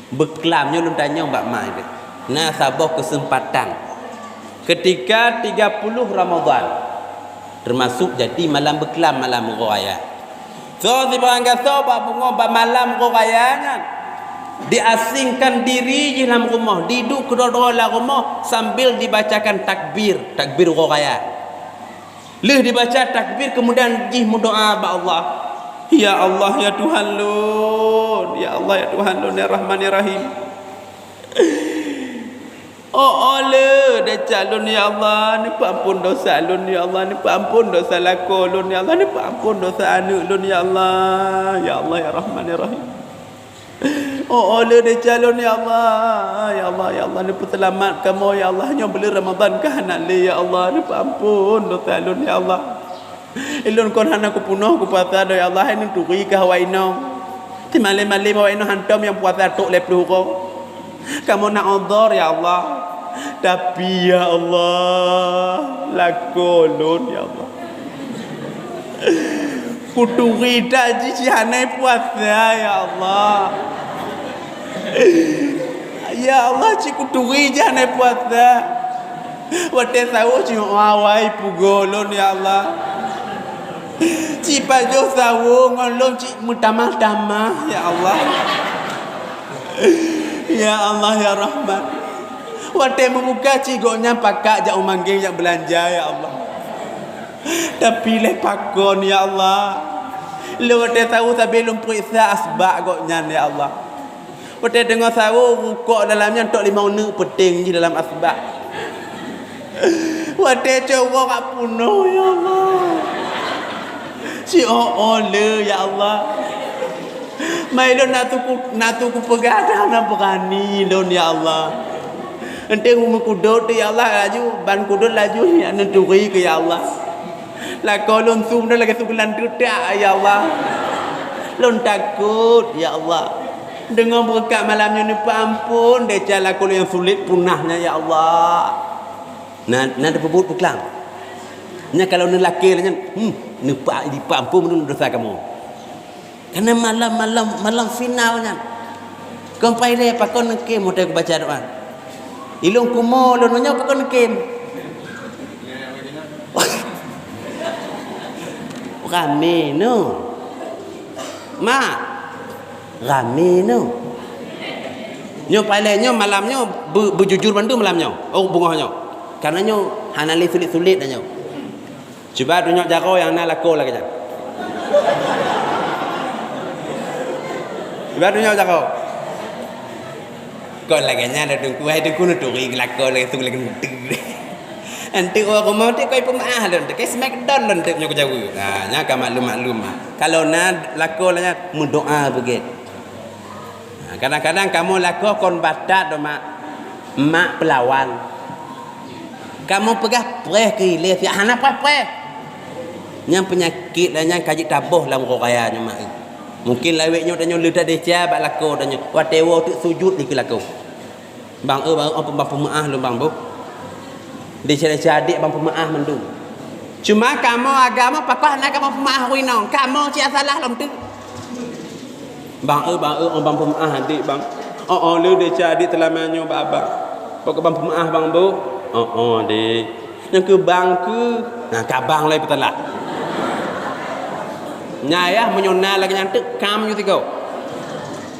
Berkelamnya lu tanya mbak mai deh. Nah sabah kesempatan ketika 30 Ramadan termasuk jadi malam berkelam malam raya. So si bangga so bak bunga bak malam rayanya diasingkan diri di dalam rumah, duduk kedua-dua dalam rumah sambil dibacakan takbir raya. Leh dibaca takbir kemudian jih berdoa ba Allah. Ya Allah ya Tuhan lun, ya Allah ya Tuhan lun ya Rahman ya Rahim. Oh le dah calon ya Allah, ni ampun dosa lun ya Allah, ni ampun dosa lako lun ya Allah, ni ampun dosa anak lun ya Allah. Ya Allah ya Rahman ya Rahim. Oh le dah calon ya Allah, ya Allah ya Allah, ni selamat kamu ya Allah, hanya beli Ramadan ke anak le ya Allah, ni ampun dosa lun ya Allah. Ilun kon hana ku punuh ku puasa do ya Allah, ini turi ke hawaino. Ti malam-malam hawaino hantam yang puasa tok le pluho. Kamu nak udhur ya Allah, tapi ya Allah lakolun ya Allah kuturi dah ji hanai puasa ya Allah. Ya Allah ci kuturi ji hanai puasa wate sawo ci awai pugolun ya Allah. Ci pajo sawo ngolong ci mutamah-tamah ya Allah. Ya Allah ya Rahman, wate membuka cigoknya pakak jak umanggil jak belanja ya Allah. Tapi le pakon ya Allah. Le wate tahu tapi belum periksa asbab goknya ya Allah. Wate dengar tahu rukuk dalamnya tok 5 unuk peting di dalam asbab. Wate coba kat punuh ya Allah. Si le ya Allah. Mai lon nak tu ku pegadang nak berani lon ya Allah. Ente mu kudut ya Allah laju ban kudut laju ni nak turi ke ya Allah. La kolon sum dah lagi sugulan tudak ya Allah. Lon takut ya Allah. Dengan berkat malamnya ni ampun dia jalan kolon yang sulit punahnya ya Allah. Nah berbut berkelang. Nya kalau ni laki nya ni pak di ampun menurut dosa kamu. Karena malam finalnya. Kau pai le pakon kem mo aku baca doa. Ilung kumo lon nya pakon kem. Rame no. Ma. Rame no. Nyo pai le nyo malamnya berjujur bandu malamnya. Oh bungahnya. Karena nyo hanali sulit-sulit dah nyo. Cuba tunjuk jaro yang nak laku lagi jangan. Cuba tunjuk jaro. Kau lagi nyala dengku, hai dengku nak turi laku lagi tu lagi nutu. Nanti orang mau tu kau pemaah lon, kau smackdown lon tu nyok jauh. Nah, nya kau maklum. Kalau nak laku lagi mendoa begitu. Kadang-kadang kamu laku kon batat do mak pelawan. Kamu pegah preh ke ile si hana preh. Yang penyakit dan yang kaji tabuh dalam raya nya mak. Mungkin laweknya danyo leuta deca bak lako danyo. Watewo tu sujud di laku. Bang bang apa pemaah lu bang bu. Deca-deca adik bang pemaah mendung. Cuma kamu agama pakah nak kamu pemaah winong. Kamu cia salah lom tu. Bang bang pemaah adik bang. Lu deca adik telah menyo bak abang. Pokok bang pemaah bang bu. Dek. Yang ke bang ke. Nah kabang lai petalah. Nyaya menyona lagi nyantuk kam you tiga.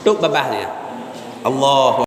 Tuk babahnya. Allah